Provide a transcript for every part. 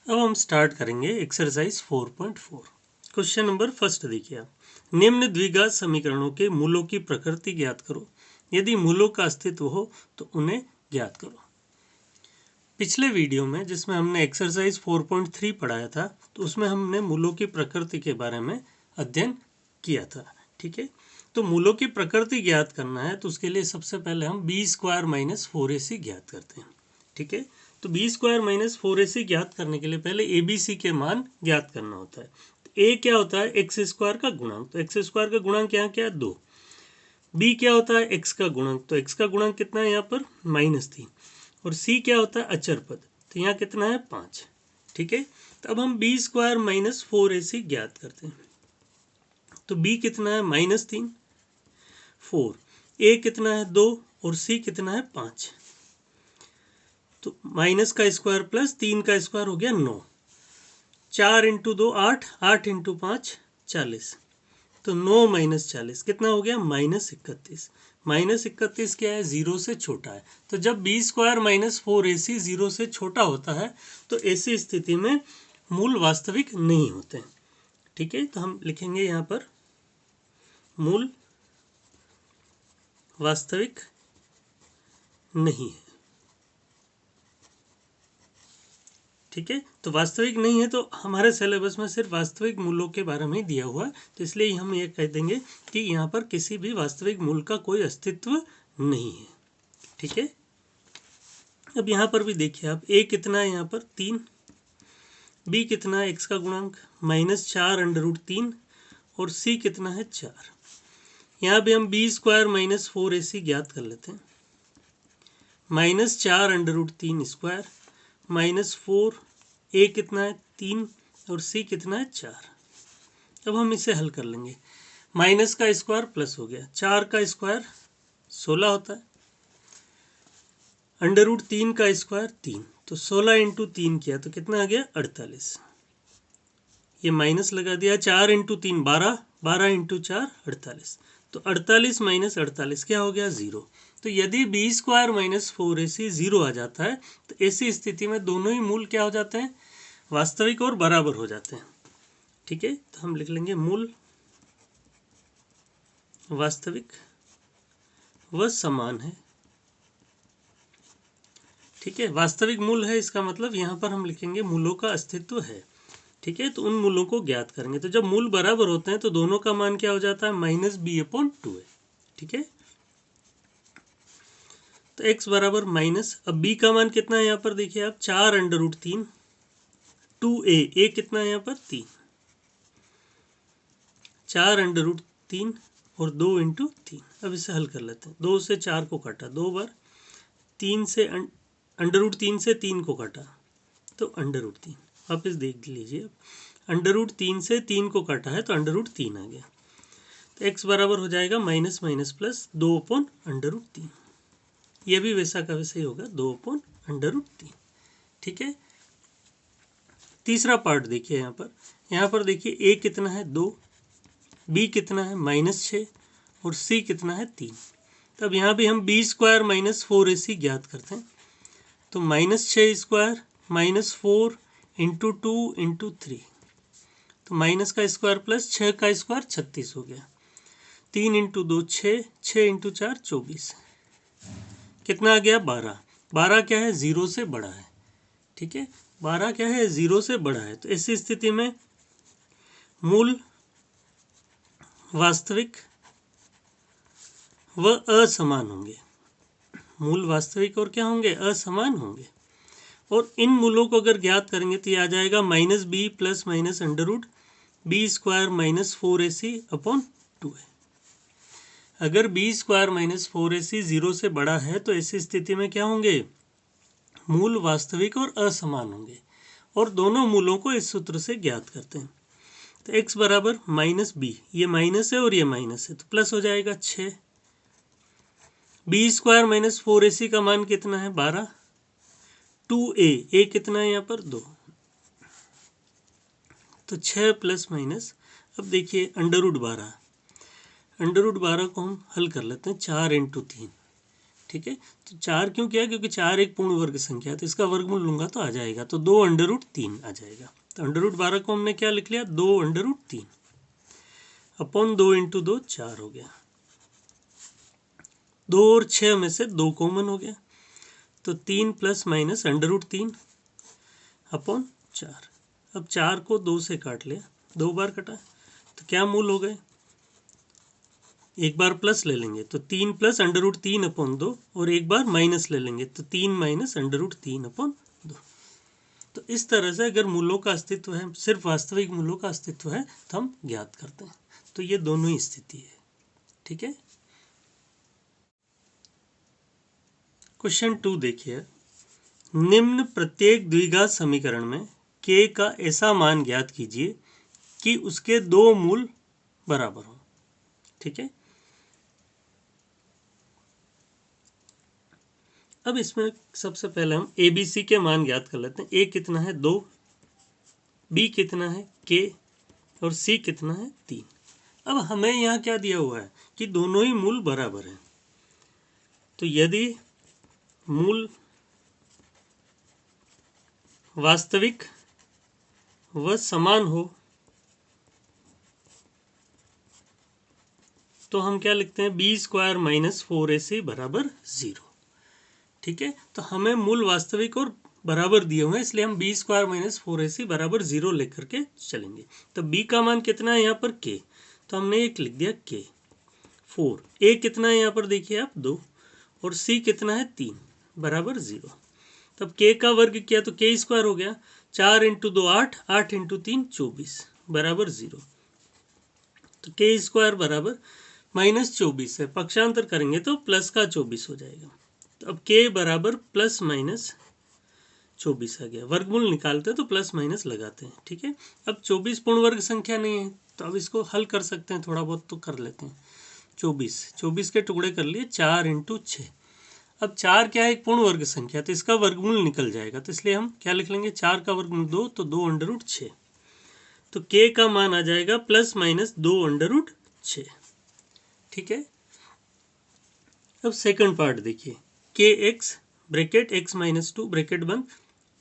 अब हम स्टार्ट करेंगे एक्सरसाइज 4.4। क्वेश्चन नंबर फर्स्ट देखिए आप, निम्न द्विघात समीकरणों के मूलों की प्रकृति ज्ञात करो, यदि मूलों का अस्तित्व हो तो उन्हें ज्ञात करो। पिछले वीडियो में जिसमें हमने एक्सरसाइज 4.3 पढ़ाया था तो उसमें हमने मूलों की प्रकृति के बारे में अध्ययन किया था। ठीक है, तो मूलों की प्रकृति ज्ञात करना है तो उसके लिए सबसे पहले हम बी स्क्वायर माइनस 4ac ज्ञात करते हैं। ठीक है, तो बी स्क्वायर माइनस 4ac ज्ञात करने के लिए पहले ए बी सी के मान ज्ञात करना होता है। ए क्या होता है? एक्स स्क्वायर का गुणांक, तो एक्स स्क्वायर का गुणांक यहाँ क्या है? 2। बी क्या होता है? एक्स का गुणांक, तो एक्स का गुणांक कितना है यहाँ पर? -3। और सी क्या होता है? अचर पद, तो यहाँ कितना है? 5। ठीक है, तो अब हम बी स्क्वायर माइनस 4ac ज्ञात करते हैं। तो बी कितना है? -3, 4, ए कितना है? 2 और सी कितना है? 5। तो माइनस का स्क्वायर प्लस 3 का स्क्वायर हो गया 9। 4 इंटू 2 8, 8 इंटू 5 40। तो 9 माइनस 40 कितना हो गया? -31। -31 क्या है? 0 से छोटा है। तो जब बी स्क्वायर माइनस 4ac 0 से छोटा होता है तो ऐसी स्थिति में मूल वास्तविक नहीं होते। ठीक है, तो हम लिखेंगे यहाँ पर मूल वास्तविक नहीं है। ठीक है, तो वास्तविक नहीं है तो हमारे सिलेबस में सिर्फ वास्तविक मूलों के बारे में ही दिया हुआ है, तो इसलिए हम ये कह देंगे कि यहाँ पर किसी भी वास्तविक मूल का कोई अस्तित्व नहीं है। ठीक है, अब यहाँ पर भी देखिए आप, ए कितना है यहाँ पर? 3, बी कितना है? एक्स का गुणांक -4√3 और सी कितना है? 4। यहाँ भी हम बी स्क्वायर माइनस 4ac ज्ञात कर लेते हैं। -4√3 स्क्वायर -4, ए कितना है? 3 और सी कितना है? 4। अब हम इसे हल कर लेंगे। माइनस का स्क्वायर प्लस हो गया, 4 का स्क्वायर 16 होता है, √3 का स्क्वायर 3, तो 16 इंटू 3 किया तो कितना आ गया? 48। ये माइनस लगा दिया, 4 इंटू 3 12, 12 इंटू 4 48, तो 48 माइनस 48 क्या हो गया? 0। तो यदि बी स्क्वायर माइनस 4ac 0 आ जाता है तो ऐसी स्थिति में दोनों ही मूल क्या हो जाते हैं? वास्तविक और बराबर हो जाते हैं। ठीक है, तो हम लिख लेंगे मूल वास्तविक व समान है। ठीक है, वास्तविक मूल है, इसका मतलब यहाँ पर हम लिखेंगे मूलों का अस्तित्व है। ठीक है, तो उन मूलों को ज्ञात करेंगे। तो जब मूल बराबर होते हैं तो दोनों का मान क्या हो जाता है? -b/2 है। ठीक है, तो x बराबर माइनस, अब b का मान कितना है यहाँ पर? देखिए आप, 4√3 2a, a कितना है यहाँ पर? 3, 4√3 और 2 इंटू 3। अब इसे हल कर लेते हैं। 2 से 4 को काटा 2 बार, 3 से √3 से 3 को काटा तो √3। वापस देख लीजिए, अब √3 से 3 को काटा है तो √3 आ गया। तो x बराबर हो जाएगा माइनस माइनस प्लस 2/√3। यह भी वैसा का वैसा ही होगा, 2/√3। ठीक है, तीसरा पार्ट देखिए यहाँ पर देखिए, a कितना है? 2, b कितना है? -6 और c कितना है? 3। तब यहाँ भी हम बी स्क्वायर माइनस 4ac ज्ञात करते हैं। तो -6 स्क्वायर -4 इंटू 2 इंटू 3, तो माइनस का स्क्वायर प्लस 6 का स्क्वायर 36 हो गया। 3 इंटू 2 6, 6 इंटू 4 24, कितना आ गया? 12। 12 क्या है? 0 से बड़ा है। ठीक है, 12 क्या है? 0 से बड़ा है। तो ऐसी स्थिति में मूल वास्तविक व असमान होंगे। मूल वास्तविक और क्या होंगे? असमान होंगे। और इन मूलों को अगर ज्ञात करेंगे तो ये आ जाएगा -b plus minus √b square minus 4ac/2 है। अगर b स्क्वायर माइनस 4ac 0 से बड़ा है तो ऐसी स्थिति में क्या होंगे? मूल वास्तविक और असमान होंगे। और दोनों मूलों को इस सूत्र से ज्ञात करते हैं। तो x बराबर -b, ये माइनस है और ये माइनस है तो प्लस हो जाएगा 6। b स्क्वायर माइनस 4ac का मान कितना है? 12। 2a, a कितना है यहाँ पर? 2, तो 6 प्लस माइनस, अब देखिए √12, √12 को हम हल कर लेते हैं। 4 इंटू 3, ठीक है। तो 4 क्यों किया, क्योंकि 4 एक पूर्ण वर्ग संख्या है, तो इसका वर्गमूल लूंगा तो आ जाएगा, तो 2√3 आ जाएगा। तो √12 को हमने क्या लिख लिया, 2√3 अपॉन 2 × 2 4 हो गया। 2 और 6 में से 2 कॉमन हो गया, तो 3 ± √3 अपॉन 4। अब 4 को 2 से काट लिया, 2 बार कटा, तो क्या मूल हो गए, एक बार प्लस ले लेंगे तो 3 + √3 अपॉन 2, और एक बार माइनस ले लेंगे तो 3 - √3 अपॉन 2। तो इस तरह से अगर मूलों का अस्तित्व है, सिर्फ वास्तविक मूलों का अस्तित्व है, तो हम ज्ञात करते हैं। तो ये दोनों ही स्थिति है, ठीक है। क्वेश्चन 2 देखिए, निम्न प्रत्येक द्विघात समीकरण में k का ऐसा मान ज्ञात कीजिए कि उसके 2 मूल बराबर हो, ठीक है। अब इसमें सबसे पहले हम ABC के मान ज्ञात कर लेते हैं। A कितना है, 2, B कितना है, K, और C कितना है, 3। अब हमें यहाँ क्या दिया हुआ है कि दोनों ही मूल बराबर हैं। तो यदि मूल वास्तविक व समान हो तो हम क्या लिखते हैं, B² - 4AC = 0, ठीक है। तो हमें मूल वास्तविक और बराबर दिए हुए हैं, इसलिए हम B² - 4AC = 0 लेकर के चलेंगे। तो B का मान कितना है यहाँ पर, K, तो हमने एक लिख दिया K 4। A कितना है यहाँ पर देखिए आप, 2, और C कितना है, 3 = 0। तब K का वर्ग किया तो K² हो गया, 4 × 2 8, 8 × 3 24 = 0। तो K² = -24 है, पक्षांतर करेंगे तो प्लस का 24 हो जाएगा। तो अब K ± 24 आ गया। वर्गमूल निकालते हैं तो प्लस माइनस लगाते हैं, ठीक है। अब 24 पूर्ण वर्ग संख्या नहीं है, तो अब इसको हल कर सकते हैं, थोड़ा बहुत तो कर लेते हैं। 24 के टुकड़े कर लिए, 4 × 6। अब 4 क्या है, एक पूर्ण वर्ग संख्या, तो इसका वर्गमूल निकल जाएगा, तो इसलिए हम क्या लिख लेंगे, 4 का वर्गमूल 2, तो 2√6। तो K का मान आ जाएगा ±2√6, ठीक है। अब सेकंड पार्ट देखिए, kx ब्रैकेट x - 2 ब्रैकेट बंद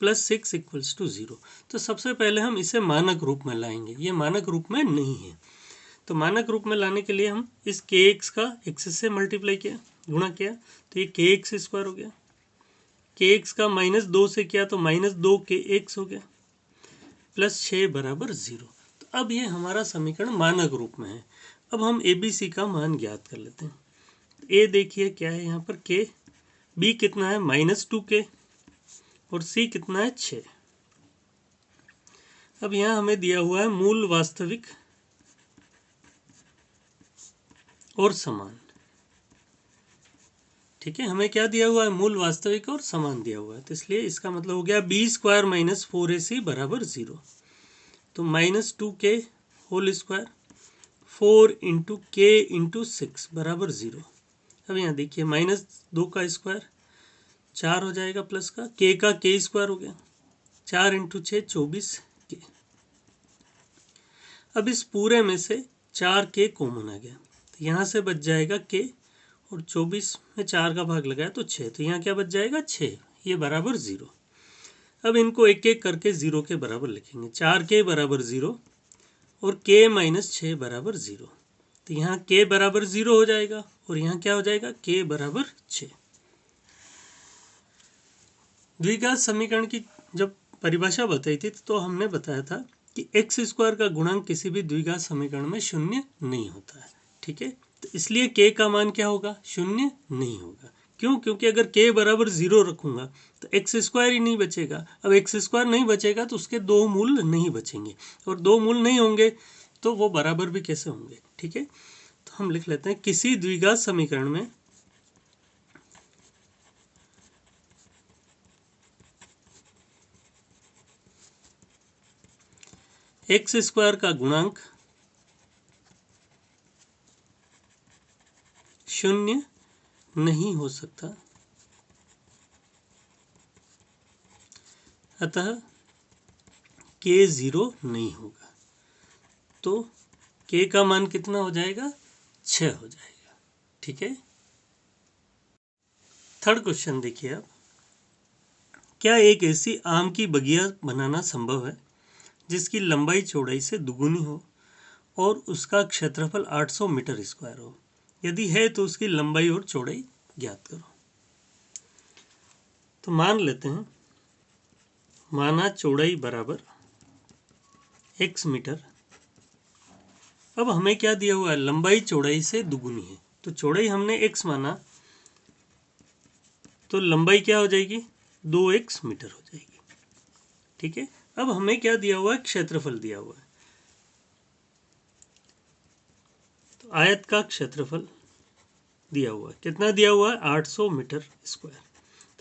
+6 = 0। तो सबसे पहले हम इसे मानक रूप में लाएंगे, ये मानक रूप में नहीं है। तो मानक रूप में लाने के लिए हम इस kx का x से मल्टीप्लाई किया, गुणा किया, तो ये kx² हो गया। kx का -2 से किया तो -2kx हो गया, +6 = 0। तो अब ये हमारा समीकरण मानक रूप में है। अब हम ABC का मान ज्ञात कर लेते हैं। A देखिए क्या है यहाँ पर, K, B कितना है, -2K, और C कितना है, 6। अब यहाँ हमें दिया हुआ है मूल वास्तविक और समान, ठीक है। हमें क्या दिया हुआ है, मूल वास्तविक और समान दिया हुआ है, तो इसलिए इसका मतलब हो गया B² - 4AC = 0। तो -2K होल स्क्वायर 4 × K × 6 = 0। अब यहाँ देखिए -2 का स्क्वायर 4 हो जाएगा, प्लस का K का K² हो गया, 4 × 6 24K। अब इस पूरे में से 4K कॉमन आ गया, तो यहाँ से बच जाएगा K, और 24 में 4 का भाग लगाया तो 6, तो यहाँ क्या बच जाएगा, 6, ये बराबर 0। अब इनको एक एक करके 0 के बराबर लिखेंगे, 4K = 0 और K - 6 = 0। तो यहाँ K = 0 हो जाएगा, और यहाँ क्या हो जाएगा, K = 6। द्विघात समीकरण की जब परिभाषा बताई थी तो हमने बताया था कि x² का गुणांक किसी भी द्विघात समीकरण में 0 नहीं होता है, ठीक है। तो इसलिए K का मान क्या होगा, 0 नहीं होगा। क्यों, क्योंकि अगर K = 0 रखूंगा तो x² ही नहीं बचेगा। अब x² नहीं बचेगा तो उसके 2 मूल नहीं बचेंगे, और 2 मूल नहीं होंगे तो वो बराबर भी कैसे होंगे, ठीक है। तो हम लिख लेते हैं, किसी द्विघात समीकरण में x² का गुणांक 0 नहीं हो सकता, अतः K 0 नहीं होगा। तो K का मान कितना हो जाएगा, 6 हो जाएगा, ठीक है। थर्ड क्वेश्चन देखिए आप, क्या एक ऐसी आम की बगिया बनाना संभव है जिसकी लंबाई चौड़ाई से दुगुनी हो और उसका क्षेत्रफल 800 मीटर स्क्वायर हो? यदि है तो उसकी लंबाई और चौड़ाई ज्ञात करो। तो मान लेते हैं, माना चौड़ाई बराबर x मीटर। अब हमें क्या दिया हुआ है, लंबाई चौड़ाई से दुगुनी है, तो चौड़ाई हमने x माना, तो लंबाई क्या हो जाएगी, 2x मीटर हो जाएगी। ठीक है, अब हमें क्या दिया हुआ है, क्षेत्रफल दिया हुआ है। तो आयत का क्षेत्रफल दिया हुआ है, कितना दिया हुआ है, 800 मीटर स्क्वायर।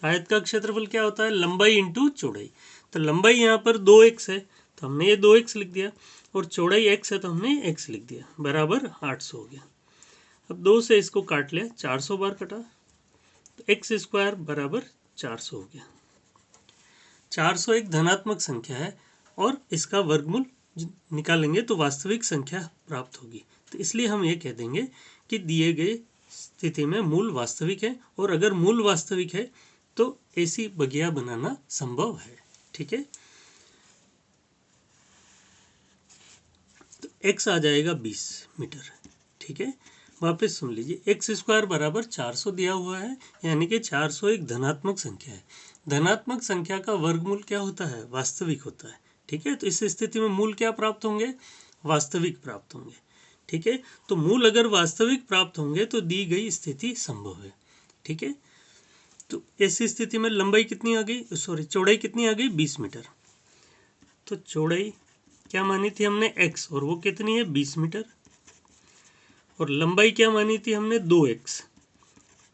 तो आयत का क्षेत्रफल क्या होता है, लंबाई इंटू चौड़ाई। तो लंबाई यहाँ पर 2x है, तो हमने ये 2x लिख दिया, और चौड़ाई x है तो हमने x लिख दिया, बराबर 800 हो गया। अब 2 से इसको काट लिया, 400 बार कटा, तो x स्क्वायर बराबर 400 हो गया। 400 एक धनात्मक संख्या है और इसका वर्गमूल निकालेंगे तो वास्तविक संख्या प्राप्त होगी। तो इसलिए हम ये कह देंगे कि दिए गए स्थिति में मूल वास्तविक है, और अगर मूल वास्तविक है तो ऐसी बगिया बनाना संभव है। ठीक है, तो x आ जाएगा 20 मीटर। ठीक है, वापस सुन लीजिए, एक्स स्क्वायर बराबर 400 दिया हुआ है, यानी कि 400 एक धनात्मक संख्या है। धनात्मक संख्या का वर्गमूल क्या होता है, वास्तविक होता है। ठीक है, तो इस स्थिति में मूल क्या प्राप्त होंगे, वास्तविक प्राप्त होंगे। ठीक है, तो मूल अगर वास्तविक प्राप्त होंगे तो दी गई स्थिति संभव है। ठीक है, तो ऐसी स्थिति में लंबाई कितनी आ गई, सॉरी चौड़ाई कितनी आ गई, 20 मीटर। तो चौड़ाई क्या मानी थी हमने, x, और वो कितनी है, 20 मीटर। और लंबाई क्या मानी थी हमने, 2x,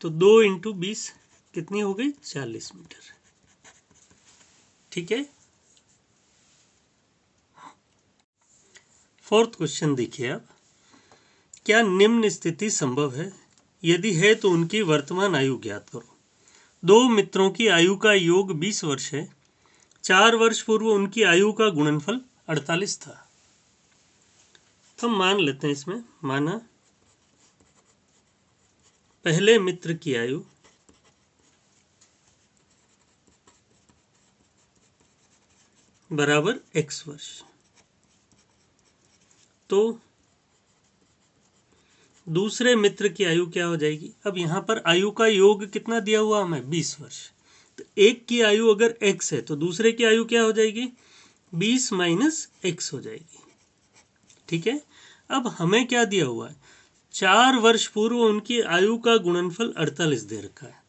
तो 2 इंटू 20 कितनी हो गई, 40 मीटर। ठीक है, फोर्थ क्वेश्चन देखिए आप, क्या निम्न स्थिति संभव है, यदि है तो उनकी वर्तमान आयु ज्ञात करो। दो मित्रों की आयु का योग 20 वर्ष है। 4 वर्ष पूर्व उनकी आयु का गुणनफल 48 था। तो हम मान लेते हैं, इसमें माना पहले मित्र की आयु बराबर x वर्ष, तो दूसरे मित्र की आयु क्या हो जाएगी। अब यहाँ पर आयु का योग कितना दिया हुआ हमें, 20 वर्ष। तो एक की आयु अगर x है तो दूसरे की आयु क्या हो जाएगी, 20 माइनस x हो जाएगी। ठीक है, अब हमें क्या दिया हुआ है, 4 वर्ष पूर्व उनकी आयु का गुणनफल 48 दे रखा है।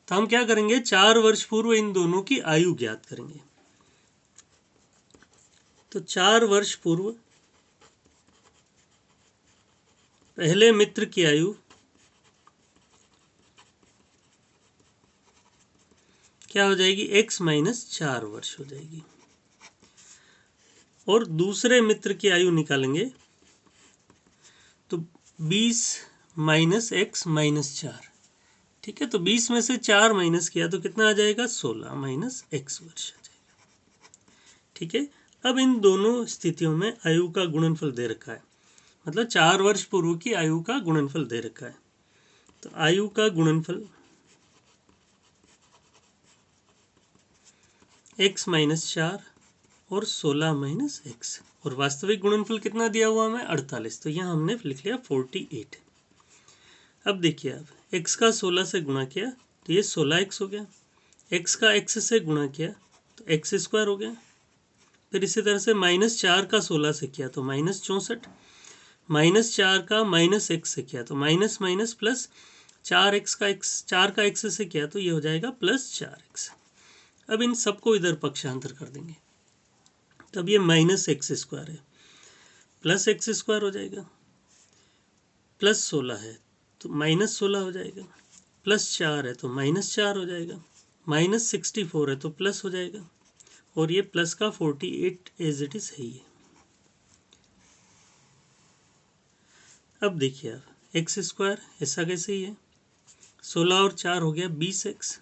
तो हम क्या करेंगे, 4 वर्ष पूर्व इन दोनों की आयु ज्ञात करेंगे। तो 4 वर्ष पूर्व पहले मित्र की आयु क्या हो जाएगी, x माइनस 4 वर्ष हो जाएगी। और दूसरे मित्र की आयु निकालेंगे तो 20 माइनस x माइनस 4। ठीक है, तो 20 में से 4 माइनस किया तो कितना आ जाएगा, 16 माइनस x वर्ष आ जाएगा। ठीक है, अब इन दोनों स्थितियों में आयु का गुणनफल दे रखा है, मतलब 4 वर्ष पूर्व की आयु का गुणनफल दे रखा है। तो आयु का गुणनफल x माइनस 4 और 16 माइनस x, और वास्तविक गुणनफल कितना दिया हुआ हमें, 48। तो यहाँ हमने लिख लिया 48। अब देखिए आप, x का 16 से गुणा किया तो ये 16x हो गया, x का x से गुणा किया तो x स्क्वायर हो गया। फिर इसी तरह से माइनस 4 का 16 से किया तो माइनस 64, माइनस 4 का माइनस x से किया तो माइनस माइनस प्लस, 4x का x, 4 का x से किया तो ये हो जाएगा प्लस 4x। अब इन सबको इधर पक्षांतर कर देंगे, तब ये माइनस एक्स स्क्वायर है, प्लस एक्स स्क्वायर हो जाएगा, प्लस 16 है तो माइनस 16 हो जाएगा, प्लस 4 है तो माइनस 4 हो जाएगा, माइनस 64 है तो प्लस हो जाएगा, और ये प्लस का 48 एज इट इज है ये। अब देखिए आप, एक्स स्क्वायर ऐसा कैसे ही है, 16 और 4 हो गया 20x,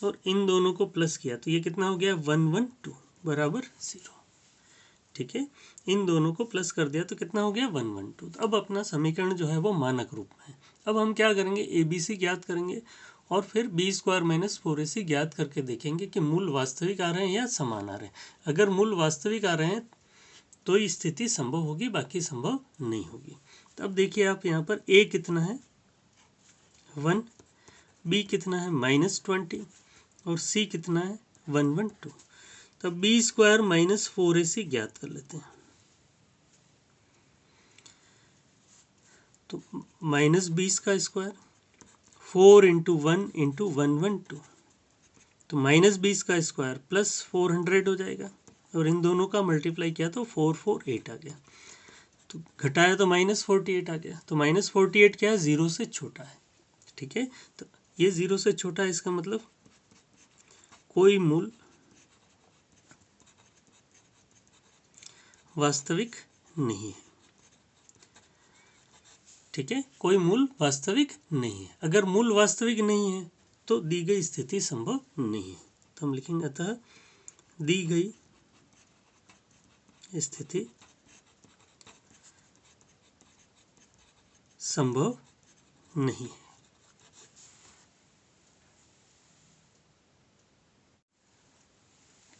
और इन दोनों को प्लस किया तो ये कितना हो गया, 112 बराबर 0। ठीक है, इन दोनों को प्लस कर दिया तो कितना हो गया, 112। तो अब अपना समीकरण जो है वो मानक रूप में है। अब हम क्या करेंगे, ABC ज्ञात करेंगे और फिर बी स्क्वायर माइनस 4ac ज्ञात करके देखेंगे कि मूल वास्तविक आ रहे हैं या समान आ रहे हैं। अगर मूल वास्तविक आ रहे हैं तो ये स्थिति संभव होगी, बाकी संभव नहीं होगी। तो अब देखिए आप यहाँ पर a कितना है 1, b कितना है -20 और c कितना है 112। तो बी स्क्वायर माइनस 4ac ज्ञात कर लेते हैं। तो -20 का स्क्वायर 4 × 1 × 112, तो -20 का स्क्वायर प्लस 400 हो जाएगा और इन दोनों का मल्टीप्लाई किया तो 448 आ गया। तो घटाया तो -48 आ गया। तो -48 क्या है, 0 से छोटा है। ठीक है, तो ये 0 से छोटा है, इसका मतलब कोई मूल वास्तविक नहीं है। ठीक है, कोई मूल वास्तविक नहीं है। अगर मूल वास्तविक नहीं है तो दी गई स्थिति संभव नहीं है। तो हम लिखेंगे अतः दी गई स्थिति संभव नहीं है।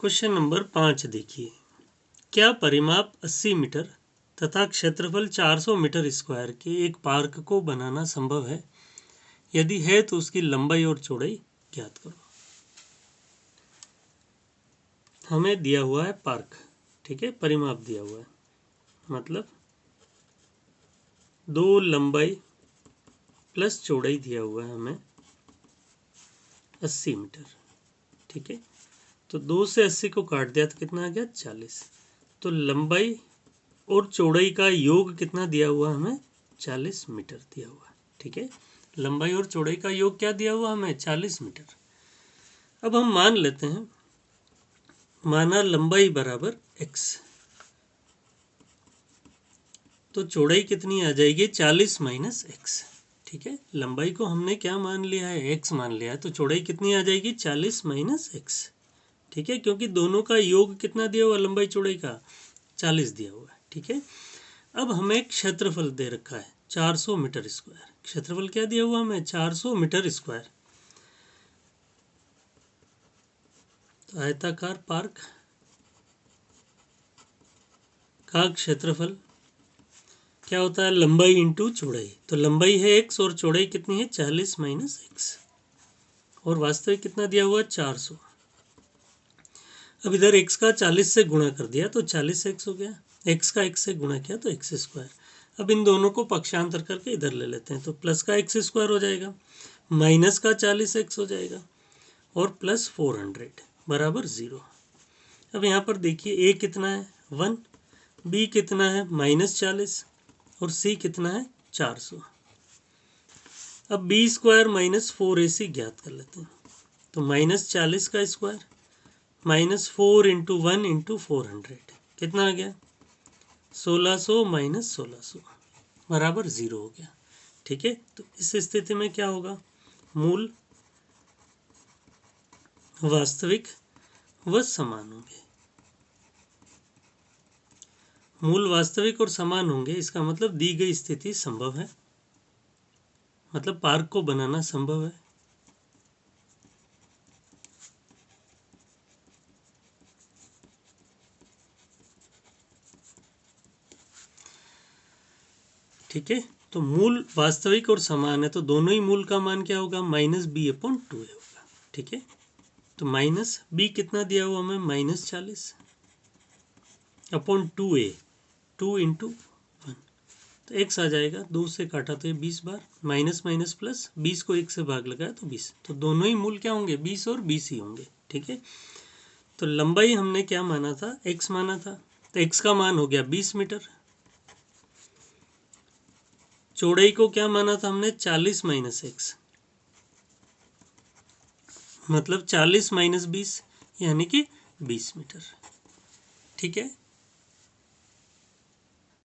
क्वेश्चन नंबर 5 देखिए, क्या परिमाप 80 मीटर तथा क्षेत्रफल 400 मीटर स्क्वायर के एक पार्क को बनाना संभव है? यदि है तो उसकी लंबाई और चौड़ाई ज्ञात करो। हमें दिया हुआ है पार्क, ठीक है, परिमाप दिया हुआ है, मतलब 2 लंबाई प्लस चौड़ाई दिया हुआ है हमें 80 मीटर। ठीक है, तो 2 से 80 को काट दिया तो कितना आ गया 40। तो लंबाई और चौड़ाई का योग कितना दिया हुआ हमें 40 मीटर दिया हुआ है। ठीक है, लंबाई और चौड़ाई का योग क्या दिया हुआ हमें 40 मीटर। अब हम मान लेते हैं, माना लंबाई बराबर x, तो चौड़ाई कितनी आ जाएगी 40 माइनस x। ठीक है, लंबाई को हमने क्या मान लिया है x मान लिया है, तो चौड़ाई कितनी आ जाएगी 40 माइनस x। ठीक है, क्योंकि दोनों का योग कितना दिया हुआ लंबाई चौड़ाई का 40 दिया हुआ है। ठीक है, अब हमें क्षेत्रफल दे रखा है 400 मीटर स्क्वायर। क्षेत्रफल क्या दिया हुआ हमें 400 मीटर स्क्वायर। तो आयताकार पार्क का क्षेत्रफल क्या होता है लंबाई इंटू चौड़ाई। तो लंबाई है x और चौड़ाई कितनी है 40 माइनस x, और वास्तविक कितना दिया हुआ 400। अब इधर x का 40 से गुणा कर दिया तो 40x हो गया, x का x से गुणा किया तो x स्क्वायर। अब इन दोनों को पक्षांतर करके इधर ले लेते हैं, तो प्लस का x स्क्वायर हो जाएगा, माइनस का 40x हो जाएगा और प्लस 400 बराबर 0। अब यहाँ पर देखिए a कितना है 1, b कितना है -40 और c कितना है 400। अब b स्क्वायर माइनस 4ac ज्ञात कर लेते हैं। तो -40 का स्क्वायर -4 × 1 × 400 कितना आ गया 1600 माइनस 1600 बराबर 0 हो गया। ठीक है, तो इस स्थिति में क्या होगा, मूल वास्तविक व समान होंगे। मूल वास्तविक और समान होंगे, इसका मतलब दी गई स्थिति संभव है, मतलब पार्क को बनाना संभव है। ठीक है, तो मूल वास्तविक और समान है, तो दोनों ही मूल का मान क्या होगा -b/2a होगा। ठीक है, तो माइनस b कितना दिया हुआ हमें -40 अपॉन 2a, 2 × 1, तो x आ जाएगा, 2 से काटा तो ये 20 बार, माइनस माइनस प्लस, 20 को 1 से भाग लगाया तो 20। तो दोनों ही मूल क्या होंगे 20 और 20 ही होंगे। ठीक है, तो लंबाई हमने क्या माना था x माना था, तो x का मान हो गया 20 मीटर। चौड़ाई को क्या माना था हमने 40 माइनस x, मतलब 40 माइनस 20 यानी कि 20 मीटर। ठीक है,